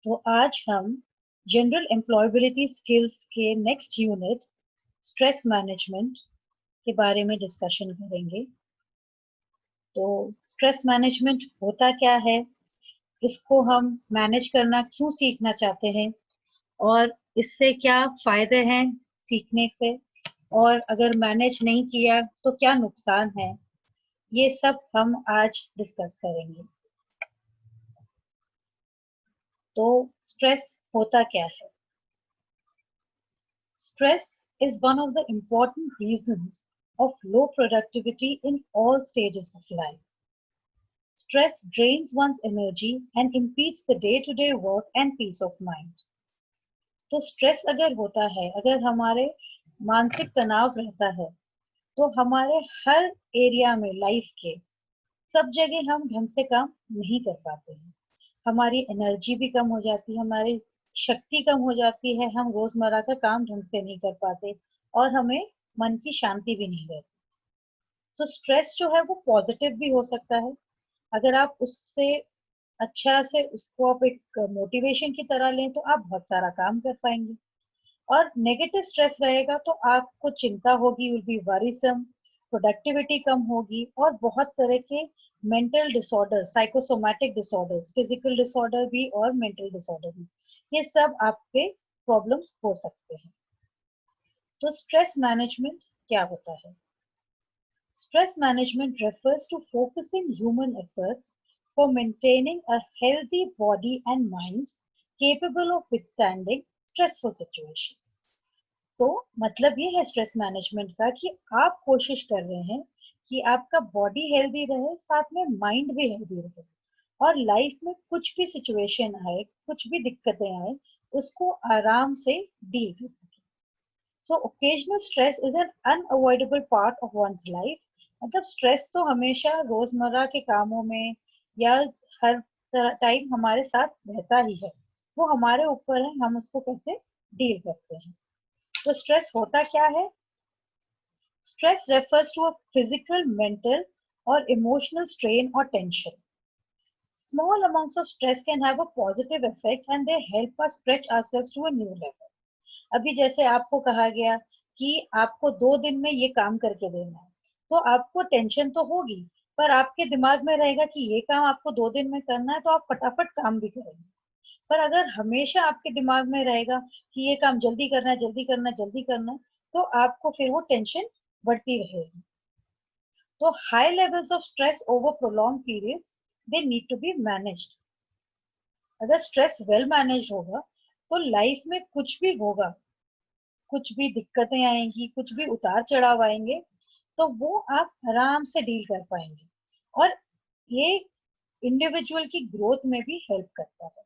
तो आज हम जनरल एम्प्लॉयबिलिटी स्किल्स के नेक्स्ट यूनिट स्ट्रेस मैनेजमेंट के बारे में डिस्कशन करेंगे। तो स्ट्रेस मैनेजमेंट होता क्या है, इसको हम मैनेज करना क्यों सीखना चाहते हैं और इससे क्या फायदे हैं सीखने से, और अगर मैनेज नहीं किया तो क्या नुकसान है, ये सब हम आज डिस्कस करेंगे। तो स्ट्रेस होता क्या है? Stress is one of the important reasons of low productivity in all stages of life. Stress drains one's energy and impedes the day-to-day work and peace of mind. तो स्ट्रेस अगर होता है, अगर हमारे मानसिक तनाव रहता है, तो हमारे हर एरिया में लाइफ के सब जगह हम ढंग से काम नहीं कर पाते हैं। हमारी एनर्जी भी कम हो जाती है, हमारी शक्ति कम हो जाती है, हम रोजमर्रा का काम ढंग से नहीं कर पाते और हमें मन की शांति भी नहीं रहती। तो स्ट्रेस जो है वो पॉजिटिव भी हो सकता है। अगर आप उससे अच्छा से उसको आप एक मोटिवेशन की तरह लें तो आप बहुत सारा काम कर पाएंगे। और नेगेटिव स्ट्रेस रहेगा तो आपको चिंता होगी, विल बी वरीसम, प्रोडक्टिविटी कम होगी और बहुत तरह के mental disorder, psychosomatic disorders, physical disorder भी और मेंटल डिसऑर्डर भी, ये सब आपके प्रॉब्लम्स हो सकते हैं। तो स्ट्रेस मैनेजमेंट क्या होता है? Stress management refers to focusing human efforts for maintaining a healthy body and mind capable of withstanding stressful situations. तो मतलब ये है स्ट्रेस मैनेजमेंट का कि आप कोशिश कर रहे हैं कि आपका बॉडी हेल्दी रहे, साथ में माइंड भी हेल्दी रहे और लाइफ में कुछ भी सिचुएशन आए, कुछ भी दिक्कतें आए, उसको आराम से डील कर सके। So occasional stress is an unavoidable part of one's life. मतलब स्ट्रेस तो हमेशा रोजमर्रा के कामों में या हर टाइम हमारे साथ रहता ही है। वो हमारे ऊपर है, हम उसको कैसे डील करते हैं। तो स्ट्रेस होता क्या है? Stress refers to a physical, mental, or emotional strain or tension. Small amounts of stress can have a positive effect and they help us stretch ourselves to a new level. अभी जैसे आपको कहा गया कि आपको 2 दिन में ये काम करके देना है, तो आपको टेंशन तो होगी, पर आपके दिमाग में रहेगा कि ये काम आपको 2 दिन में करना है, तो आप फटाफट काम भी करेंगे। पर अगर हमेशा आपके दिमाग में रहेगा कि ये काम जल्दी करना है, जल्दी करना है, जल्दी करना है, तो आपको फिर वो टेंशन बढ़ती रहेगी। तो high levels of stress over prolonged periods, they need to be managed. अगर स्ट्रेस वेल मैनेज होगा तो लाइफ में कुछ भी होगा, कुछ भी दिक्कतें आएंगी, कुछ भी उतार चढ़ाव आएंगे, तो वो आप आराम से डील कर पाएंगे और ये इंडिविजुअल की ग्रोथ में भी हेल्प करता है।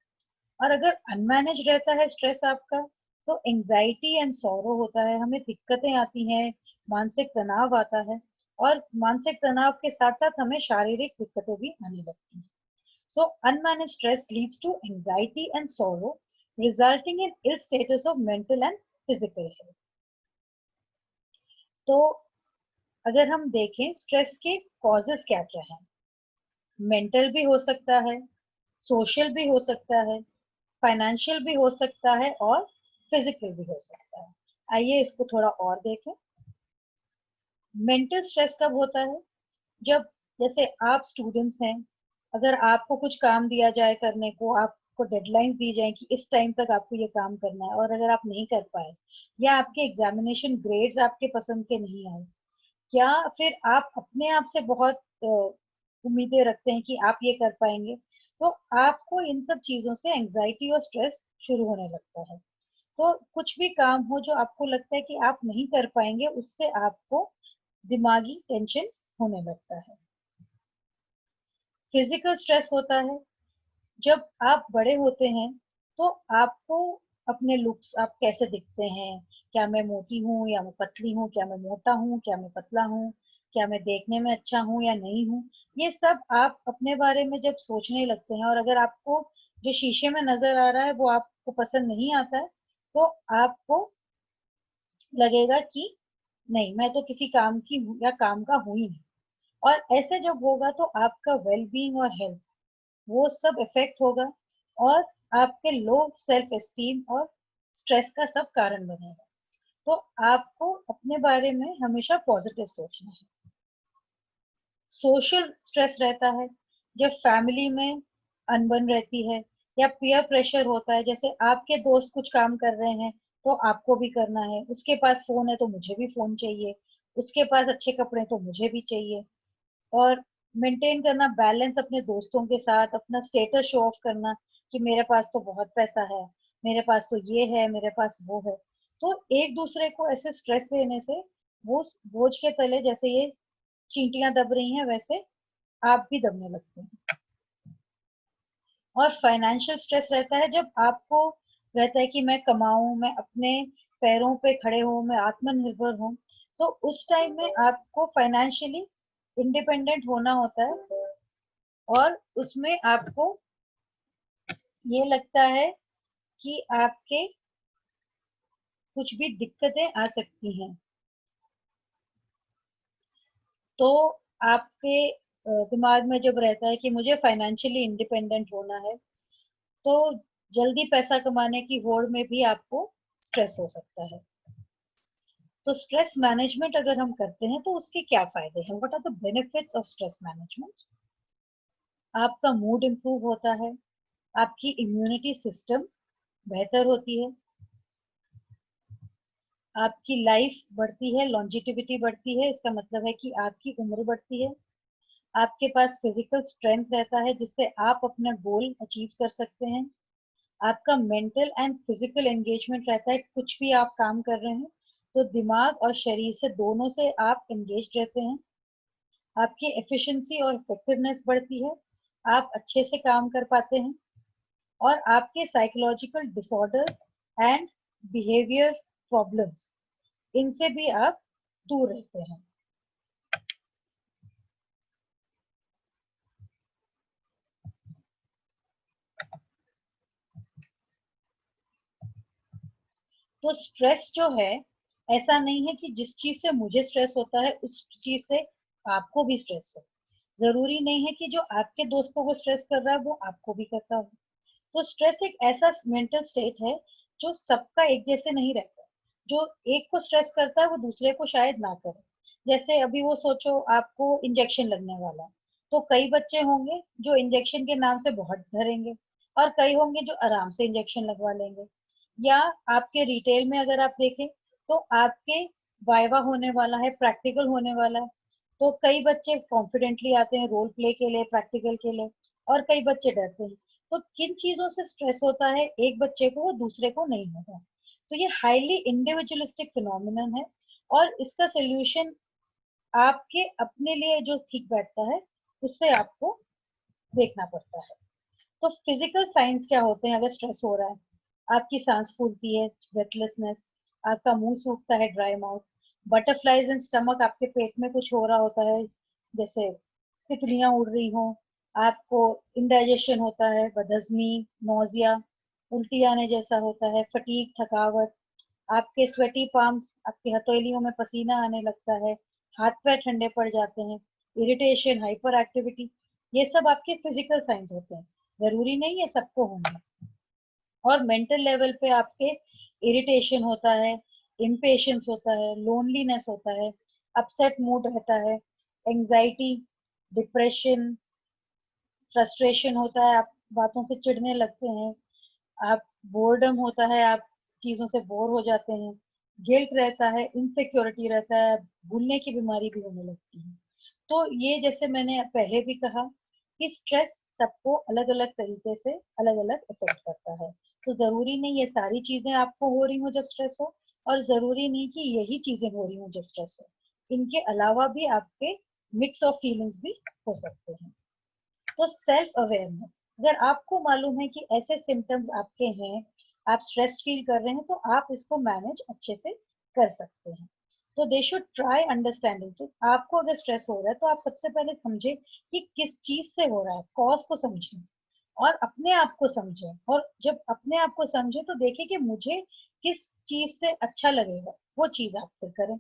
और अगर अनमैनेज रहता है स्ट्रेस आपका, तो एंजाइटी एंड सॉरो होता है, हमें दिक्कतें आती हैं, मानसिक तनाव आता है और मानसिक तनाव के साथ साथ हमें शारीरिक दिक्कतें भी आने लगती हैं। So unmanaged stress leads to anxiety and sorrow, resulting in ill states of mental and physical health. तो अगर हम देखें स्ट्रेस के कॉजेस क्या क्या हैं, मेंटल भी हो सकता है, सोशल भी हो सकता है, फाइनेंशियल भी हो सकता है और फिजिकल भी हो सकता है। आइए इसको थोड़ा और देखें। मेंटल स्ट्रेस कब होता है? जब जैसे आप स्टूडेंट्स हैं, अगर आपको कुछ काम दिया जाए करने को, आपको डेडलाइंस दी जाए कि इस टाइम तक आपको ये काम करना है और अगर आप नहीं कर पाए या आपके एग्जामिनेशन ग्रेड्स आपके पसंद के नहीं आए, क्या फिर आप अपने आप से बहुत उम्मीदें रखते हैं कि आप ये कर पाएंगे, तो आपको इन सब चीजों से एंजाइटी और स्ट्रेस शुरू होने लगता है। तो कुछ भी काम हो जो आपको लगता है कि आप नहीं कर पाएंगे, उससे आपको दिमागी टेंशन होने लगता है। फिजिकल स्ट्रेस होता है जब आप बड़े होते हैं, तो आपको अपने लुक्स, आप कैसे दिखते हैं, क्या मैं मोटी हूँ या मैं पतली हूँ, क्या मैं मोटा हूँ, क्या मैं पतला हूँ, क्या मैं देखने में अच्छा हूँ या नहीं हूँ, ये सब आप अपने बारे में जब सोचने लगते हैं और अगर आपको जो शीशे में नजर आ रहा है वो आपको पसंद नहीं आता है, तो आपको लगेगा कि नहीं, मैं तो किसी काम की हूँ या काम का हूँ ही नहीं। और ऐसे जब होगा तो आपका वेलबींग और हेल्थ, वो सब इफेक्ट होगा और आपके लो सेल्फ एस्टीम और स्ट्रेस का सब कारण बनेगा। तो आपको अपने बारे में हमेशा पॉजिटिव सोचना है। सोशल स्ट्रेस रहता है जब फैमिली में अनबन रहती है या पीयर प्रेशर होता है, जैसे आपके दोस्त कुछ काम कर रहे हैं तो आपको भी करना है, उसके पास फोन है तो मुझे भी फोन चाहिए, उसके पास अच्छे कपड़े हैं तो मुझे भी चाहिए। और मेंटेन करना बैलेंस अपने दोस्तों के साथ, अपना स्टेटस शो ऑफ करना कि मेरे पास तो बहुत पैसा है, मेरे पास तो ये है, मेरे पास वो है। तो एक दूसरे को ऐसे स्ट्रेस देने से वो बोझ के तले जैसे ये चींटियां दब रही हैं वैसे आप भी दबने लगते हैं। और फाइनेंशियल स्ट्रेस रहता है जब आपको रहता है कि मैं कमाऊं, मैं अपने पैरों पे खड़े हूं, मैं आत्मनिर्भर हूं। तो उस टाइम में आपको फाइनेंशियली इंडिपेंडेंट होना होता है और उसमें आपको ये लगता है कि आपके कुछ भी दिक्कतें आ सकती हैं। तो आपके दिमाग में जब रहता है कि मुझे फाइनेंशियली इंडिपेंडेंट होना है, तो जल्दी पैसा कमाने की होड़ में भी आपको स्ट्रेस हो सकता है। तो स्ट्रेस मैनेजमेंट अगर हम करते हैं तो उसके क्या फायदे हैं, what are the benefits of stress management? आपका मूड इंप्रूव होता है, आपकी इम्यूनिटी सिस्टम बेहतर होती है, आपकी लाइफ बढ़ती है, लॉन्जिटिविटी बढ़ती है, इसका मतलब है कि आपकी उम्र बढ़ती है, आपके पास फिजिकल स्ट्रेंथ रहता है जिससे आप अपना गोल अचीव कर सकते हैं, आपका मेंटल एंड फिजिकल एंगेजमेंट रहता है, कुछ भी आप काम कर रहे हैं तो दिमाग और शरीर से दोनों से आप एंगेज रहते हैं, आपकी एफिशिएंसी और इफेक्टिवनेस बढ़ती है, आप अच्छे से काम कर पाते हैं, और आपके psychological disorders and behaviour problems इनसे भी आप दूर रहते हैं। तो स्ट्रेस जो है, ऐसा नहीं है कि जिस चीज से मुझे स्ट्रेस होता है उस चीज से आपको भी स्ट्रेस हो। जरूरी नहीं है कि जो आपके दोस्तों को स्ट्रेस कर रहा है वो आपको भी करता हो। तो स्ट्रेस एक ऐसा मेंटल स्टेट है जो सबका एक जैसे नहीं रहता। जो एक को स्ट्रेस करता है वो दूसरे को शायद ना करे। जैसे अभी वो सोचो आपको इंजेक्शन लगने वाला है, तो कई बच्चे होंगे जो इंजेक्शन के नाम से बहुत डरेंगे और कई होंगे जो आराम से इंजेक्शन लगवा लेंगे। या आपके रिटेल में अगर आप देखें तो आपके वाइवा होने वाला है, प्रैक्टिकल होने वाला है, तो कई बच्चे कॉन्फिडेंटली आते हैं रोल प्ले के लिए, प्रैक्टिकल के लिए, और कई बच्चे डरते हैं। तो किन चीजों से स्ट्रेस होता है एक बच्चे को वो दूसरे को नहीं होता। तो ये हाईली इंडिविजुअलिस्टिक फिनोमिनन है और इसका सोल्यूशन आपके अपने लिए जो ठीक बैठता है उससे आपको देखना पड़ता है। तो फिजिकल साइंस क्या होते हैं अगर स्ट्रेस हो रहा है? आपकी सांस फूलती है, ब्रेथलेसनेस, आपका मुंह सूखता है, dry mouth, butterflies in stomach, आपके पेट में कुछ हो रहा होता है जैसे तितलियां उड़ रही हो, आपको इंडाइजेशन होता है, बदहजमी, नोजिया, उल्टी आने जैसा होता है, फटीग, थकावट, आपके स्वेटी पाम्स, आपकी हथेलियों में पसीना आने लगता है, हाथ पैर ठंडे पड़ जाते हैं, इरिटेशन, हाइपर एक्टिविटी, ये सब आपके फिजिकल साइंस होते हैं। जरूरी नहीं है सबको होना। और मेंटल लेवल पे आपके इरिटेशन होता है, इम्पेशंस होता है, लोनलीनेस होता है, अपसेट मूड रहता है, एंजाइटी, डिप्रेशन, फ्रस्ट्रेशन होता है, आप बातों से चिढ़ने लगते हैं, आप बोर्डम होता है, आप चीजों से बोर हो जाते हैं, गिल्ट रहता है, इनसिक्योरिटी रहता है, भूलने की बीमारी भी होने लगती है। तो ये जैसे मैंने पहले भी कहा कि स्ट्रेस सबको अलग अलग तरीके से अलग अलग इफेक्ट करता है। तो जरूरी नहीं ये सारी चीजें आपको हो रही हो जब स्ट्रेस हो, और जरूरी नहीं कि यही चीजें हो रही हो जब स्ट्रेस हो। इनके अलावा भी आपके मिक्स ऑफ फीलिंग्स भी हो सकते हैं। तो सेल्फ अवेयरनेस, अगर आपको मालूम है कि ऐसे सिम्टम्स आपके हैं, आप स्ट्रेस फील कर रहे हैं, तो आप इसको मैनेज अच्छे से कर सकते हैं। तो दे शुड ट्राई अंडरस्टैंडिंग। तो आपको अगर स्ट्रेस हो रहा है तो आप सबसे पहले समझे कि किस चीज से हो रहा है, कॉज को समझें और अपने आप को समझें। और जब अपने आप को समझे तो देखें कि मुझे किस चीज से अच्छा लगेगा, वो चीज आप फिर करें।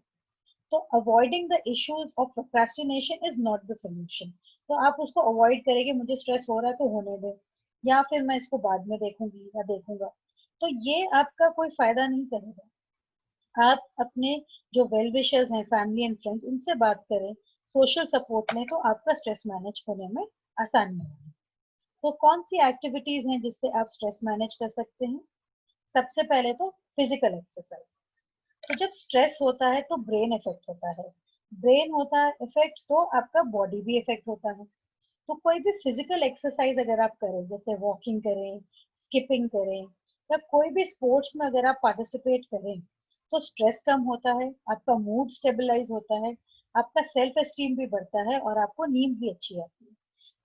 तो avoiding the issues of procrastination is not the solution. तो आप उसको अवॉइड करेंगे, मुझे स्ट्रेस हो रहा है तो होने दें, या फिर मैं इसको बाद में देखूंगी या देखूंगा, तो ये आपका कोई फायदा नहीं करेगा। आप अपने जो वेल विशर्स हैं, फैमिली एंड फ्रेंड्स, उनसे बात करें, सोशल सपोर्ट लें, तो आपका स्ट्रेस मैनेज होने में आसानी होगी। तो कौन सी एक्टिविटीज हैं जिससे आप स्ट्रेस मैनेज कर सकते हैं? सबसे पहले तो फिजिकल एक्सरसाइज। तो जब स्ट्रेस होता है तो ब्रेन इफेक्ट होता है, ब्रेन होता है इफेक्ट तो आपका बॉडी भी इफेक्ट होता है। तो कोई भी फिजिकल एक्सरसाइज अगर आप करें, जैसे वॉकिंग करें, स्किपिंग करें, या कोई भी स्पोर्ट्स में अगर आप पार्टिसिपेट करें, तो स्ट्रेस कम होता है, आपका मूड स्टेबलाइज होता है, आपका सेल्फ एस्टीम भी बढ़ता है और आपको नींद भी अच्छी आती है।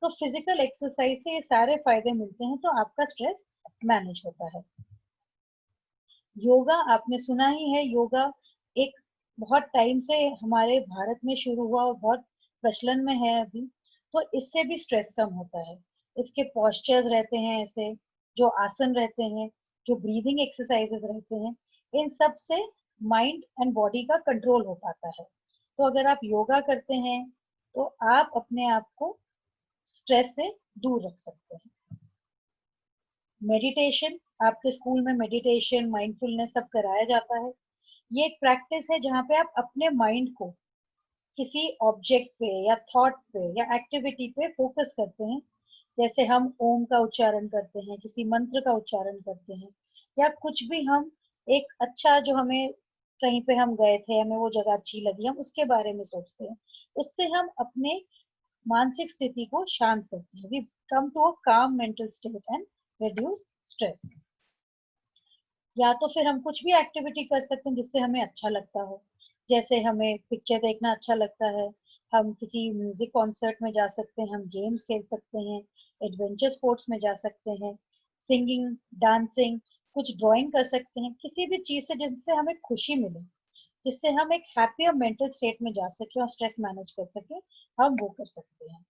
तो फिजिकल एक्सरसाइज से ये सारे फायदे मिलते हैं, तो आपका स्ट्रेस मैनेज होता है। योगा आपने सुना ही है, योगा एक बहुत टाइम से हमारे भारत में शुरू हुआ और बहुत प्रचलन में है अभी। तो इससे भी स्ट्रेस कम होता है। इसके पोस्चर्स रहते हैं ऐसे, जो आसन रहते हैं, जो ब्रीदिंग एक्सरसाइजेस रहते हैं, इन सब से माइंड एंड बॉडी का कंट्रोल हो पाता है। तो अगर आप योगा करते हैं तो आप अपने आप को स्ट्रेस से दूर रख सकते हैं। मेडिटेशन, आपके स्कूल में मेडिटेशन, माइंडफुलनेस सब कराया जाता है। ये एक प्रैक्टिस है जहाँ पे आप अपने माइंड को किसी ऑब्जेक्ट पे या थॉट पे या एक्टिविटी पे फोकस करते हैं। जैसे हम ओम का उच्चारण करते हैं, किसी मंत्र का उच्चारण करते हैं, या कुछ भी हम एक अच्छा जो हमें, कहीं पे हम गए थे, हमें वो जगह अच्छी लगी, हम उसके बारे में सोचते हैं। उससे हम अपने मानसिक स्थिति को शांत करते हैं। वी कम टू अ काम mental state and reduce stress. या तो फिर हम कुछ भी एक्टिविटी कर सकते हैं जिससे हमें अच्छा लगता हो। जैसे हमें पिक्चर देखना अच्छा लगता है, हम किसी म्यूजिक कॉन्सर्ट में जा सकते हैं, हम गेम्स खेल सकते हैं, एडवेंचर स्पोर्ट्स में जा सकते हैं, सिंगिंग, डांसिंग, कुछ ड्राइंग कर सकते हैं, किसी भी चीज से जिससे हमें खुशी मिले, जिससे हम एक हैप्पियर मेंटल स्टेट में जा सके और स्ट्रेस मैनेज कर सके, हम वो कर सकते हैं।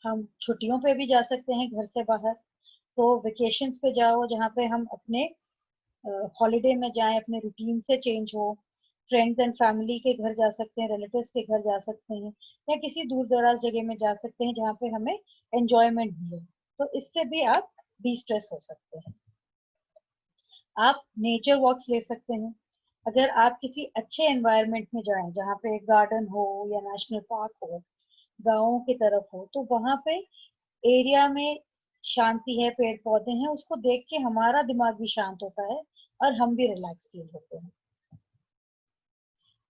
हम छुट्टियों पे भी जा सकते हैं घर से बाहर। तो वेकेशंस पे जाओ जहाँ पे हम अपने हॉलीडे में जाएं, अपने रूटीन से चेंज हो। फ्रेंड्स एंड फैमिली के घर जा सकते हैं, रिलेटिव्स के घर जा सकते हैं, या किसी दूर दराज जगह में जा सकते हैं जहाँ पे हमें एंजॉयमेंट भी है। तो इससे भी आप डी स्ट्रेस हो सकते हैं। आप नेचर वॉक्स ले सकते हैं। अगर आप किसी अच्छे एनवायरनमेंट में जाएं जहाँ पे गार्डन हो या नेशनल पार्क हो, गाँव की तरफ हो, तो वहां पे एरिया में शांति है, पेड़ पौधे हैं, उसको देख के हमारा दिमाग भी शांत होता है और हम भी रिलैक्स फील होते हैं।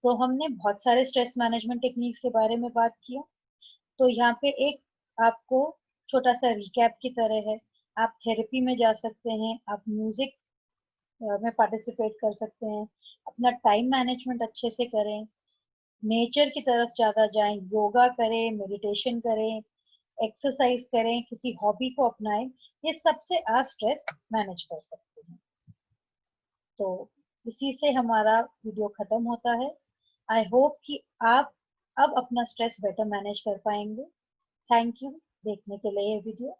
तो हमने बहुत सारे स्ट्रेस मैनेजमेंट टेक्निक्स के बारे में बात किया। तो यहाँ पे एक आपको छोटा सा रिकैप की तरह है। आप थेरेपी में जा सकते हैं, आप म्यूजिक में पार्टिसिपेट कर सकते हैं, अपना टाइम मैनेजमेंट अच्छे से करें, नेचर की तरफ ज्यादा जाएं, योगा करें, मेडिटेशन करें, एक्सरसाइज करें, किसी हॉबी को अपनाएं। ये सबसे आप स्ट्रेस मैनेज कर सकते हैं। तो इसी से हमारा वीडियो खत्म होता है। आई होप कि आप अब अपना स्ट्रेस बेटर मैनेज कर पाएंगे। थैंक यू देखने के लिए ये वीडियो।